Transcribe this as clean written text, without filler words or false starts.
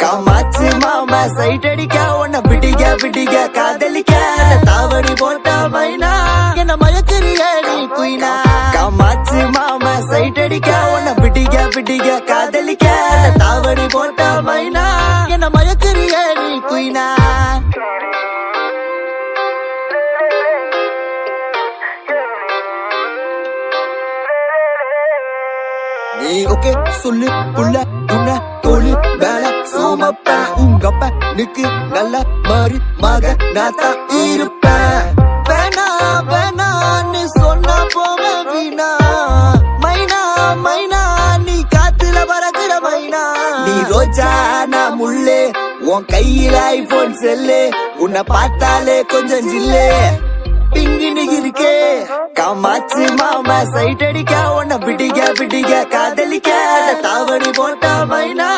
காமாச்சு மாமா சைட் அடிக்க உன்ன பிடிக்க பிடிக்க காதலிக்க தாவணி போட்ட மைனா என்ன மயக்கிறிய நீ குயினா காமாச்சு மாமா சைட் அடிக்க உன்ன பிடிக்க பிடிக்க காதலிக்க தாவணி போட்ட மைனா என்ன மயக்கிறிய நீ குயினா நீ ஓகே சொல்லு புள்ள உன்ன தோழி வேலை சோமப்ப உங்கப்ப நிக்கு நல்ல மாறி மக நான் தான் இருப்பேன் வேணா வேணான்னு சொன்னா போவ வீணா மைனா மைனா நீ காத்துல பறக்குற மைனா நீ ரோஜா நான் முள்ளே உன் கையில ஐபோன் செல்லு உன்னை பார்த்தாலே கொஞ்சம் ஜில்லே பிங்கினு இருக்கே காமாச்சு மாமா சைட் அடிக்க உன்ன பிடிக்க பிடிக்க காதலிக்க தாவணி போட்ட மைனா